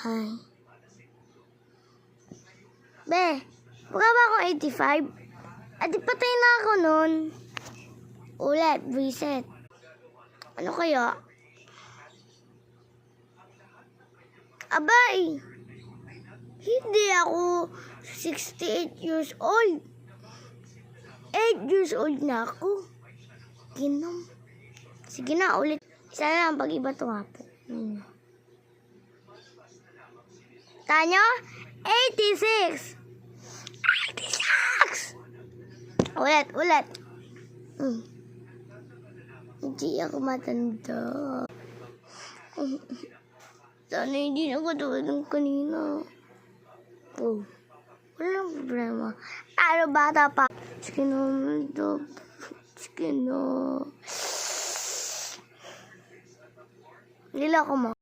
Hi. Be, baka ba akong 85? Adi patay na ako nun. Ulit, reset. Ano kaya? Abay! Hindi ako 68 years old. 8 years old na ako. Ginom. Sige na, ulit. Isa na lang pag-iba ito nga po. Tanyo? 86! 86! Ulit. Hindi ako matanda. Sana hindi na ako tulad ng kanina. Oh, walang problema. Pero bata pa. Sige na. Nila ko mo.